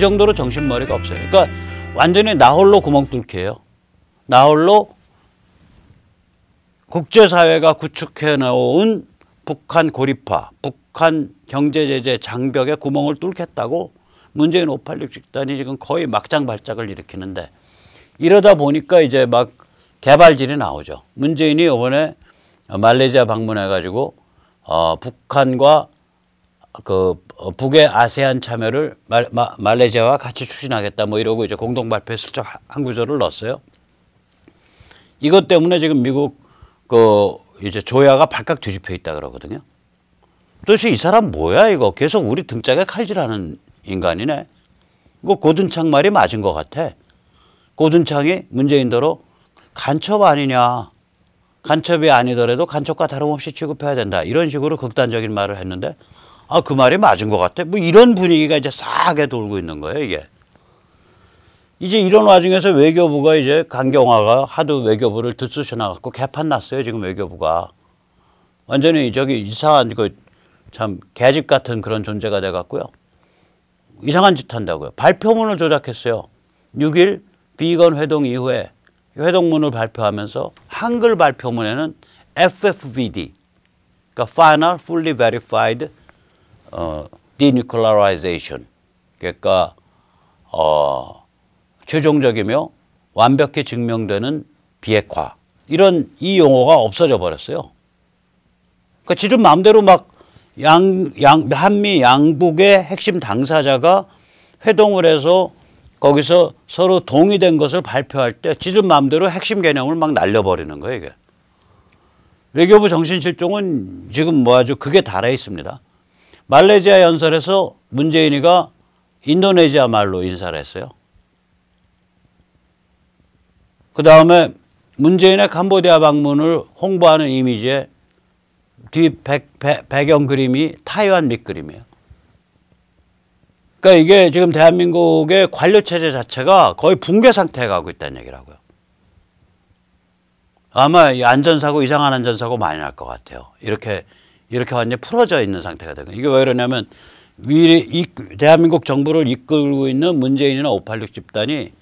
이 정도로 정신머리가 없어요. 그러니까 완전히 나 홀로 구멍 뚫기예요. 나 홀로 국제사회가 구축해놓은 북한 고립화, 북한 경제제재 장벽에 구멍을 뚫겠다고 문재인 586 집단이 지금 거의 막장 발작을 일으키는데, 이러다 보니까 이제 막 개발질이 나오죠. 문재인이 이번에 말레이시아 방문해가지고 북한과 북의 아세안 참여를 말레이시아와 같이 추진하겠다 뭐 이러고 이제 공동 발표에 슬쩍 한 구절을 넣었어요. 이것 때문에 지금 미국 이제 조야가 발칵 뒤집혀 있다 그러거든요. 도대체 이 사람 뭐야 이거? 계속 우리 등짝에 칼질하는 인간이네. 이거 고든창 말이 맞은 것 같아. 고든창이 문재인더러 간첩 아니냐. 간첩이 아니더라도 간첩과 다름없이 취급해야 된다. 이런 식으로 극단적인 말을 했는데, 그 말이 맞은 것 같아. 뭐 이런 분위기가 이제 싸게 돌고 있는 거예요, 이게. 이제 이런 와중에서 외교부가 이제 강경화가 하도 외교부를 들쑤셔나갖고 개판 났어요, 지금 외교부가. 완전히 저기 이상한 참 개집 같은 그런 존재가 돼갖고요. 이상한 짓 한다고요. 발표문을 조작했어요. 6일 비건 회동 이후에 회동문을 발표하면서 한글 발표문에는 FFVD, 그러니까 Final Fully Verified Denuclearization, 그러니까 최종적이며 완벽히 증명되는 비핵화, 이 용어가 없어져 버렸어요. 그러니까 지금 마음대로 막 한미 양북의 핵심 당사자가 회동을 해서 거기서 서로 동의된 것을 발표할 때 지들 마음대로 핵심 개념을 막 날려버리는 거예요, 이게. 외교부 정신실종은 지금 뭐 아주 극에 달해 있습니다. 말레이시아 연설에서 문재인이가 인도네시아 말로 인사를 했어요. 그 다음에 문재인의 캄보디아 방문을 홍보하는 이미지에 뒤 배경 그림이 타이완 밑그림이에요. 그러니까 이게 지금 대한민국의 관료체제 자체가 거의 붕괴 상태에 가고 있다는 얘기라고요. 아마 이 안전사고, 이상한 안전사고 많이 날 것 같아요. 이렇게 완전히 풀어져 있는 상태가 되고. 이게 왜 그러냐면 대한민국 정부를 이끌고 있는 문재인이나 586 집단이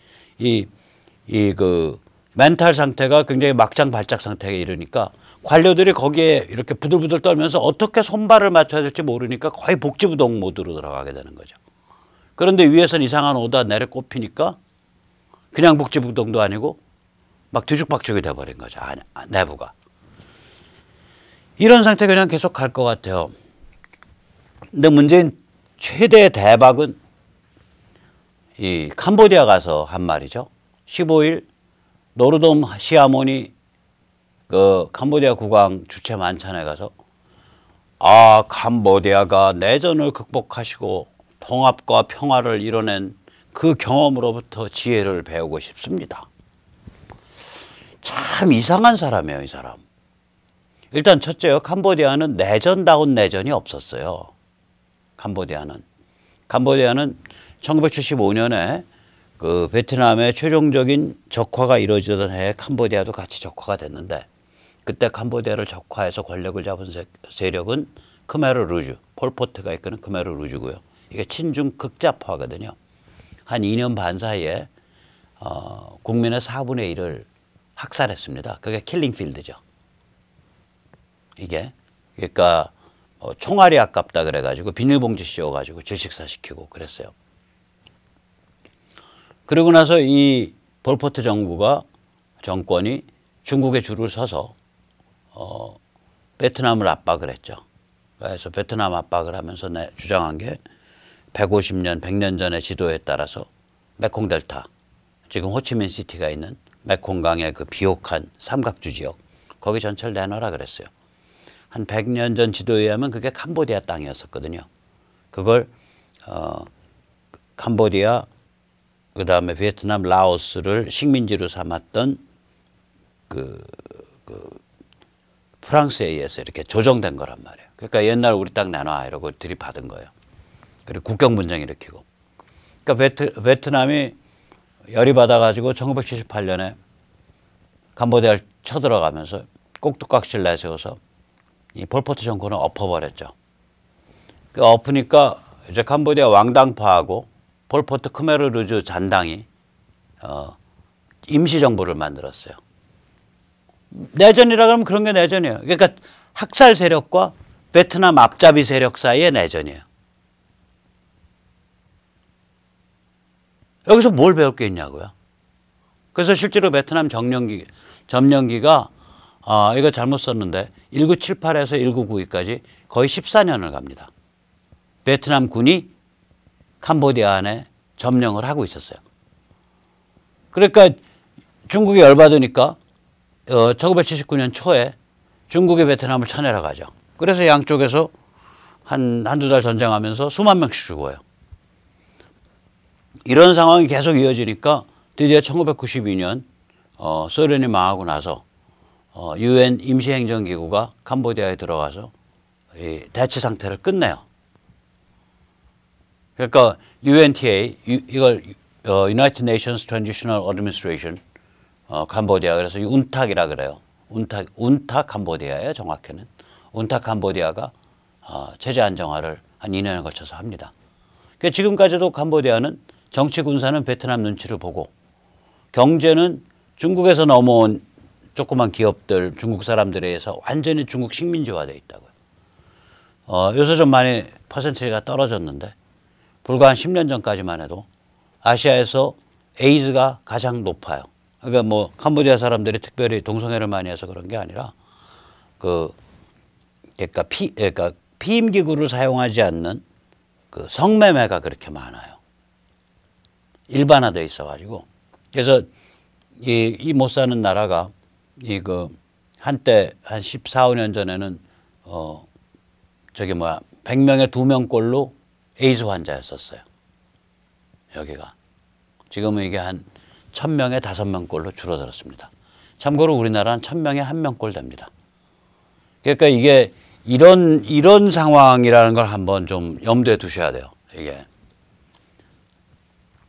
멘탈 상태가 굉장히 막장 발작 상태에 이르니까 관료들이 거기에 이렇게 부들부들 떨면서 어떻게 손발을 맞춰야 될지 모르니까 거의 복지부동 모드로 들어가게 되는 거죠. 그런데 위에서는 이상한 오다 내려 꼽히니까 그냥 복지부동도 아니고 막 뒤죽박죽이 돼버린 거죠. 내부가. 이런 상태 그냥 계속 갈 것 같아요. 근데 문재인 최대 대박은 이 캄보디아 가서 한 말이죠. 15일 노르돔 시아몬이 캄보디아 국왕 주최 만찬에 가서 캄보디아가 내전을 극복하시고 통합과 평화를 이뤄낸 그 경험으로부터 지혜를 배우고 싶습니다. 참 이상한 사람이에요, 이 사람. 일단 첫째요. 캄보디아는 내전다운 내전이 없었어요. 캄보디아는 1975년에 베트남의 최종적인 적화가 이루어지던 해에 캄보디아도 같이 적화가 됐는데, 그때 캄보디아를 적화해서 권력을 잡은 세력은 크메르 루주, 폴포트가 이끄는 크메르 루주고요. 이게 친중 극좌파거든요. 한 2년 반 사이에 국민의 4분의 1을 학살했습니다. 그게 킬링필드죠. 이게 그러니까 총알이 아깝다 그래가지고 비닐봉지 씌워가지고 질식사시키고 그랬어요. 그러고 나서 이 폴포트 정권이 중국에 줄을 서서 베트남을 압박을 했죠. 그래서 베트남 압박을 하면서 주장한 게 150년, 100년 전의 지도에 따라서 메콩 델타, 지금 호치민 시티가 있는 메콩강의 그 비옥한 삼각주 지역, 거기 전체를 내놔라 그랬어요. 한 100년 전 지도에 의하면 그게 캄보디아 땅이었었거든요. 그걸 캄보디아, 그 다음에 베트남, 라오스를 식민지로 삼았던 프랑스에 의해서 이렇게 조정된 거란 말이에요. 그러니까 옛날 우리 땅 내놔 이러고 들이받은 거예요. 그리고 국경 분쟁 일으키고. 그러니까 베트남이 열이 받아가지고 1978년에 캄보디아를 쳐들어가면서 꼭두각시를 내세워서 이 폴포트 정권을 엎어버렸죠. 그 엎으니까 이제 캄보디아 왕당파하고 폴포트 크메르르주 잔당이 임시정부를 만들었어요. 내전이라 그러면 그런 게 내전이에요. 그러니까 학살 세력과 베트남 앞잡이 세력 사이의 내전이에요. 여기서 뭘 배울 게 있냐고요. 그래서 실제로 베트남 점령기가 이거 잘못 썼는데 1978에서 1992까지 거의 14년을 갑니다. 베트남 군이 캄보디아 안에 점령을 하고 있었어요. 그러니까 중국이 열받으니까 1979년 초에 중국이 베트남을 쳐내러 가죠. 그래서 양쪽에서 한두 달 전쟁하면서 수만 명씩 죽어요. 이런 상황이 계속 이어지니까 드디어 1992년 소련이 망하고 나서 UN 임시행정기구가 캄보디아에 들어가서 이 대치 상태를 끝내요. 그러니까 UNTA 이걸 United Nations Transitional Administration 캄보디아 그래서 운탁이라 그래요. 운탁 캄보디아예요. 정확히는 운탁 캄보디아가 체제 안정화를 한 2년에 걸쳐서 합니다. 그러니까 지금까지도 캄보디아는 정치 군사는 베트남 눈치를 보고 경제는 중국에서 넘어온 조그만 기업들 중국 사람들에 의해서 완전히 중국 식민지화되어 있다고요. 요새 좀 많이 퍼센티지가 떨어졌는데 불과 한 10년 전까지만 해도 아시아에서 에이즈가 가장 높아요. 그러니까 뭐 캄보디아 사람들이 특별히 동성애를 많이 해서 그런 게 아니라 그러니까 피임 기구를 사용하지 않는 그 성매매가 그렇게 많아요. 일반화되어 있어가지고 그래서 이 못 사는 나라가 한때 한 14, 15년 전에는 100명에 2명꼴로 에이즈 환자였었어요. 여기가. 지금은 이게 한 1000명에 5명꼴로 줄어들었습니다. 참고로 우리나라는 1000명에 1명꼴 됩니다. 그러니까 이게 이런 상황이라는 걸 한번 좀 염두에 두셔야 돼요. 이게.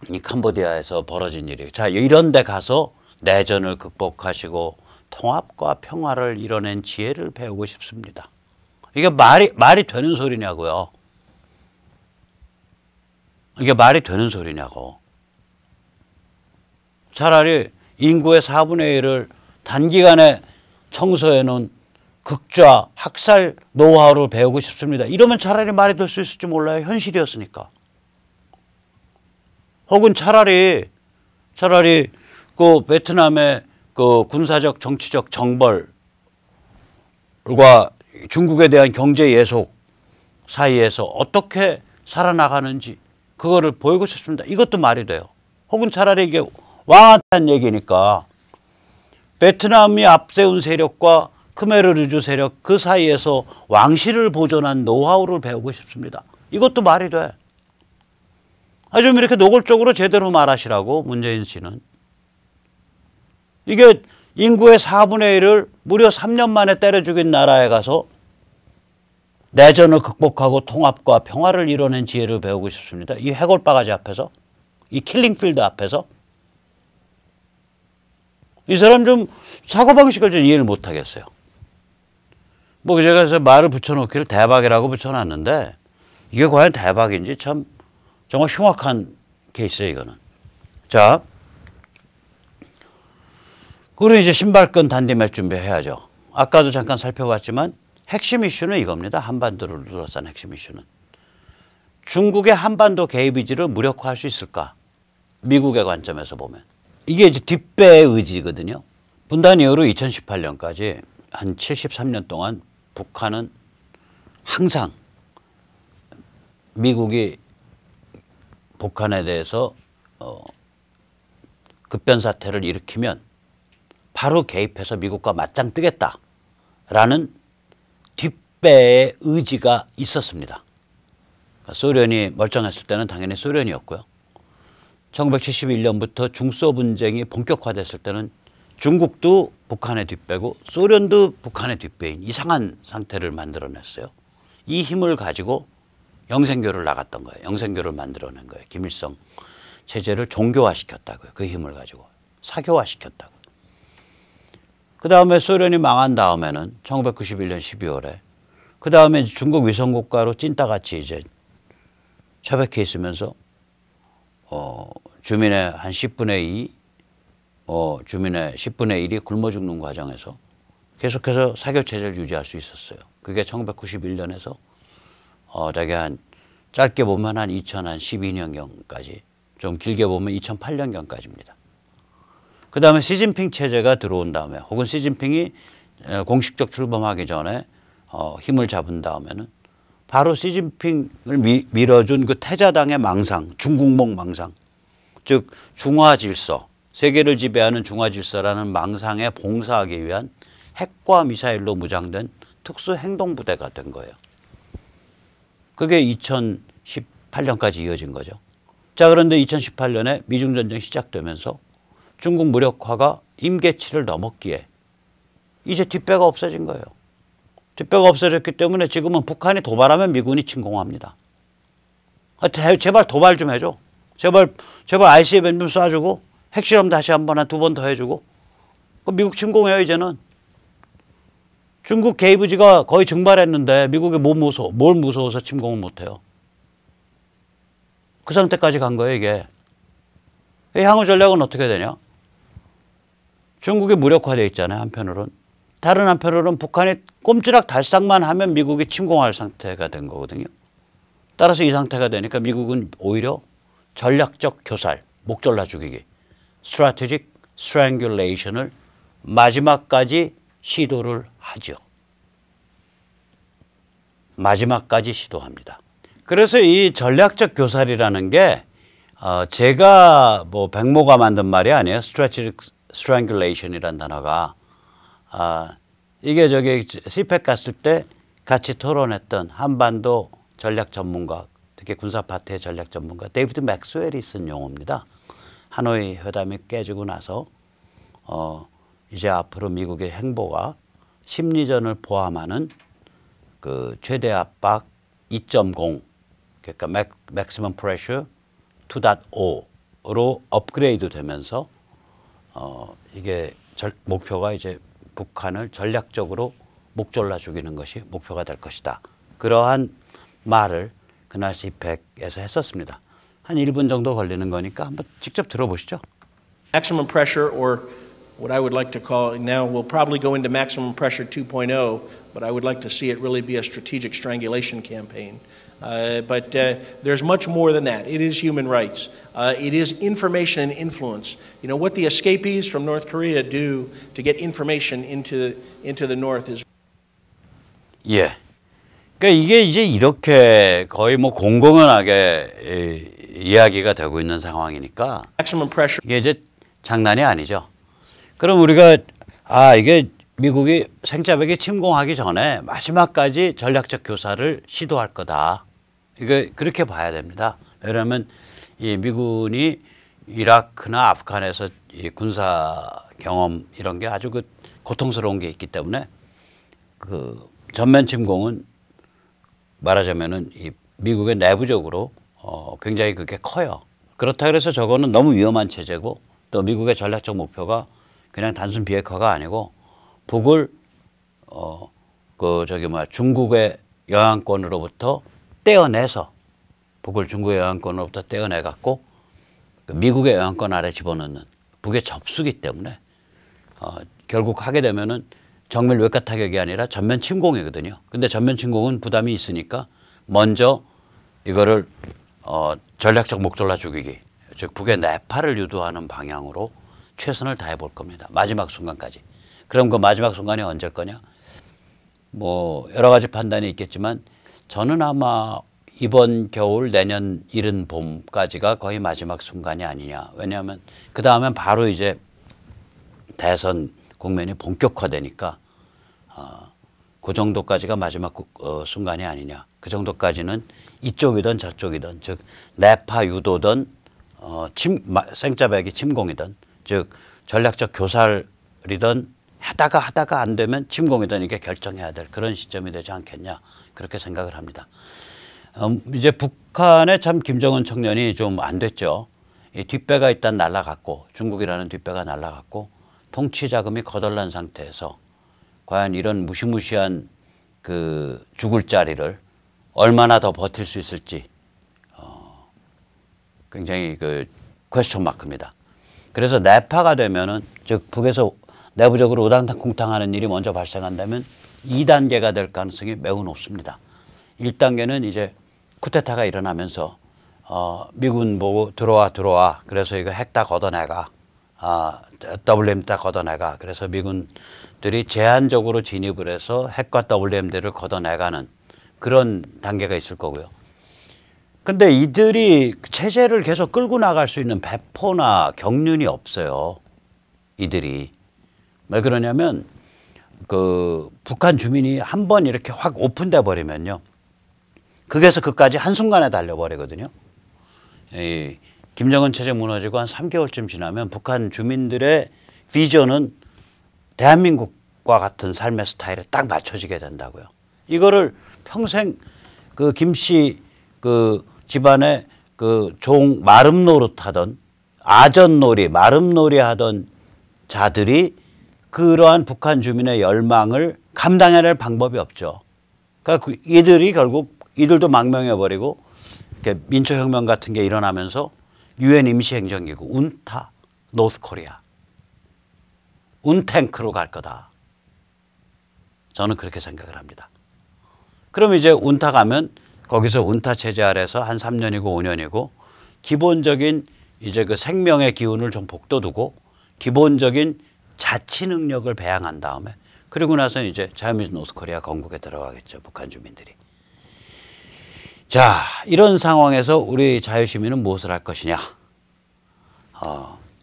이 캄보디아에서 벌어진 일이에요. 자, 이런 데 가서 내전을 극복하시고 통합과 평화를 이뤄낸 지혜를 배우고 싶습니다. 이게 말이 되는 소리냐고요. 이게 말이 되는 소리냐고. 차라리 인구의 4분의 1을 단기간에 청소해 놓은 극좌 학살 노하우를 배우고 싶습니다. 이러면 차라리 말이 될 수 있을지 몰라요. 현실이었으니까. 혹은 차라리 그 베트남의 그 군사적 정치적 정벌과 중국에 대한 경제 예속 사이에서 어떻게 살아나가는지 그거를 보이고 싶습니다. 이것도 말이 돼요. 혹은 차라리 이게 왕한테한 얘기니까 베트남이 앞세운 세력과 크메르르주 세력 그 사이에서 왕실을 보존한 노하우를 배우고 싶습니다. 이것도 말이 돼. 좀 이렇게 노골적으로 제대로 말하시라고 문재인 씨는. 이게 인구의 4분의 1을 무려 3년 만에 때려 죽인 나라에 가서 내전을 극복하고 통합과 평화를 이뤄낸 지혜를 배우고 싶습니다. 이 해골바가지 앞에서, 이 킬링필드 앞에서 이 사람 좀 사고방식을 좀 이해를 못하겠어요. 뭐 제가 그래서 말을 붙여놓기를 대박이라고 붙여놨는데 이게 과연 대박인지 참 정말 흉악한 케이스예요, 이거는. 자, 그리고 이제 신발끈 단디맬 준비해야죠. 아까도 잠깐 살펴봤지만 핵심 이슈는 이겁니다. 한반도를 둘러싼 핵심 이슈는. 중국의 한반도 개입 의지를 무력화할 수 있을까? 미국의 관점에서 보면. 이게 이제 뒷배의 의지거든요. 분단 이후로 2018년까지 한 73년 동안 북한은 항상 미국이 북한에 대해서 급변사태를 일으키면 바로 개입해서 미국과 맞짱 뜨겠다라는 뒷배의 의지가 있었습니다. 그러니까 소련이 멀쩡했을 때는 당연히 소련이었고요. 1971년부터 중소 분쟁이 본격화됐을 때는 중국도 북한의 뒷배고 소련도 북한의 뒷배인 이상한 상태를 만들어냈어요. 이 힘을 가지고 영생교를 나갔던 거예요. 영생교를 만들어낸 거예요. 김일성 체제를 종교화시켰다고요. 그 힘을 가지고. 사교화시켰다고요. 그 다음에 소련이 망한 다음에는 1991년 12월에 그 다음에 중국 위성국가로 찐따같이 이제 처박혀 있으면서 주민의 한 10분의 2, 주민의 10분의 1이 굶어 죽는 과정에서 계속해서 사교 체제를 유지할 수 있었어요. 그게 1991년에서 저게 한 짧게 보면 한 2012년경까지, 좀 길게 보면 2008년경까지입니다. 그 다음에 시진핑 체제가 들어온 다음에, 혹은 시진핑이 공식적 출범하기 전에 힘을 잡은 다음에는 바로 시진핑을 밀어준 그 태자당의 망상, 중국몽 망상, 즉 중화 질서, 세계를 지배하는 중화 질서라는 망상에 봉사하기 위한 핵과 미사일로 무장된 특수행동부대가 된 거예요. 그게 2018년까지 이어진 거죠. 자, 그런데 2018년에 미중전쟁 시작되면서 중국 무력화가 임계치를 넘었기에 이제 뒷배가 없어진 거예요. 뒷배가 없어졌기 때문에 지금은 북한이 도발하면 미군이 침공합니다. 제발 도발 좀 해줘. 제발 ICBM 좀 쏴주고 핵실험 다시 한 번, 한 2번 더 해주고. 미국 침공해요, 이제는. 중국 게이브지가 거의 증발했는데 미국이 뭘 무서워서 침공을 못해요. 그 상태까지 간 거예요, 이게. 향후 전략은 어떻게 되냐? 중국이 무력화되어 있잖아요, 한편으로는. 다른 한편으로는 북한이 꼼지락 달싹만 하면 미국이 침공할 상태가 된 거거든요. 따라서 이 상태가 되니까 미국은 오히려 전략적 교살, 목졸라 죽이기, strategic strangulation을 마지막까지 시도를 하죠. 마지막까지 시도합니다. 그래서 이 전략적 교살이라는 게 제가 뭐 백모가 만든 말이 아니에요. strategic strangulation이라는 단어가 이게 저기 CPEC 갔을 때 같이 토론했던 한반도 전략 전문가, 특히 군사 파트의 전략 전문가 데이비드 맥스웰이 쓴 용어입니다. 하노이 회담이 깨지고 나서 이제 앞으로 미국의 행보가 심리전을 포함하는 그 최대 압박 2.0, 그러니까 maximum pressure 2.5로 업그레이드 되면서 이게 목표가 이제 북한을 전략적으로 목졸라 죽이는 것이 목표가 될 것이다. 그러한 말을 그날 CPEC에서 했었습니다. 한 1분 정도 걸리는 거니까 한번 직접 들어보시죠. Maximum pressure, or what I would like to call, now we'll probably go into maximum pressure 2.0, but I would like to see it really be a strategic strangulation campaign. But there's much more than that. It is human rights. It is information and influence. You know, what the escapees from North Korea do to get information into the North is. 예. 그러니까 이게 이제 이렇게 거의 뭐 공공연하게 이야기가 되고 있는 상황이니까 Maximum pressure. 이게 이제 장난이 아니죠. 그럼 우리가 이게 미국이 생짜배기 침공하기 전에 마지막까지 전략적 교사를 시도할 거다. 이게 그렇게 봐야 됩니다. 왜냐하면 이 미군이 이라크나 아프간에서 이 군사 경험 이런 게 아주 그 고통스러운 게 있기 때문에 그 전면 침공은 말하자면은 이 미국의 내부적으로 굉장히 그게 커요. 그렇다 그래서 저거는 너무 위험한 체제고 또 미국의 전략적 목표가 그냥 단순 비핵화가 아니고 북을 중국의 영향권으로부터 떼어내서 북을 중국의 영향권으로부터 떼어내 갖고 미국의 영향권 아래 집어넣는 북의 접수기 때문에 결국 하게 되면은 정밀 외과 타격이 아니라 전면 침공이거든요. 근데 전면 침공은 부담이 있으니까 먼저 이거를 전략적 목졸라 죽이기, 즉 북의 내파를 유도하는 방향으로 최선을 다해 볼 겁니다. 마지막 순간까지. 그럼 그 마지막 순간이 언제일 거냐? 뭐 여러 가지 판단이 있겠지만 저는 아마 이번 겨울 내년 이른 봄까지가 거의 마지막 순간이 아니냐. 왜냐하면 그 다음엔 바로 이제 대선 국면이 본격화되니까 그 정도까지가 마지막 순간이 아니냐. 그 정도까지는 이쪽이든 저쪽이든 즉 내파 유도든 생짜배기 침공이든 즉 전략적 교살이든 하다가 안 되면 침공이든 이게 결정해야 될 그런 시점이 되지 않겠냐 그렇게 생각을 합니다. 이제 북한의 참 김정은 청년이 좀 안 됐죠. 이 뒷배가 일단 날아갔고 중국이라는 뒷배가 날아갔고 통치 자금이 거덜난 상태에서 과연 이런 무시무시한 그 죽을 자리를 얼마나 더 버틸 수 있을지 굉장히 그 퀘스천 마크입니다. 그래서 내파가 되면은 즉 북에서 내부적으로 우당탕쿵탕하는 일이 먼저 발생한다면 2단계가 될 가능성이 매우 높습니다. 1단계는 이제 쿠데타가 일어나면서 미군 보고 들어와. 그래서 이거 핵 다 걷어내가. WMD 다 걷어내가. 그래서 미군들이 제한적으로 진입을 해서 핵과 WMD를 걷어내가는 그런 단계가 있을 거고요. 그런데 이들이 체제를 계속 끌고 나갈 수 있는 배포나 경륜이 없어요. 이들이. 왜 그러냐면 그 북한 주민이 한 번 이렇게 확 오픈돼 버리면요. 극에서 극까지 한순간에 달려버리거든요. 이 김정은 체제 무너지고 한 3개월쯤 지나면 북한 주민들의 비전은 대한민국과 같은 삶의 스타일에 딱 맞춰지게 된다고요. 이거를 평생 그 김씨 그 집안의 그 종 마름 노릇하던 아전놀이 마름놀이 하던 자들이 그러한 북한 주민의 열망을 감당해낼 방법이 없죠. 그러니까 이들이 결국 이들도 망명해버리고 이렇게 민초혁명 같은 게 일어나면서 유엔 임시행정기구 운타 노스코리아 운탱크로 갈 거다. 저는 그렇게 생각을 합니다. 그럼 이제 운타 가면 거기서 운타 체제 아래서 한 3년이고 5년이고 기본적인 이제 그 생명의 기운을 좀 복돋우고 기본적인 자치 능력을 배양한 다음에 그리고 나서 이제 자유민주 노스코리아 건국에 들어가겠죠. 북한 주민들이. 자, 이런 상황에서 우리 자유시민은 무엇을 할 것이냐.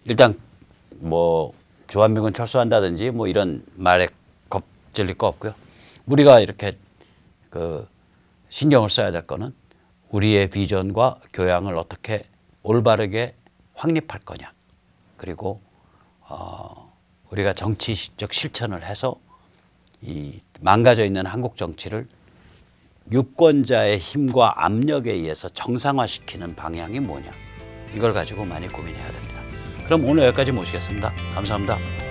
일단 뭐 주한미군 철수한다든지 뭐 이런 말에 겁질릴 거 없고요. 우리가 이렇게 그 신경을 써야 될 거는 우리의 비전과 교양을 어떻게 올바르게 확립할 거냐. 그리고 우리가 정치적 실천을 해서 이 망가져 있는 한국 정치를 유권자의 힘과 압력에 의해서 정상화시키는 방향이 뭐냐. 이걸 가지고 많이 고민해야 됩니다. 그럼 오늘 여기까지 모시겠습니다. 감사합니다.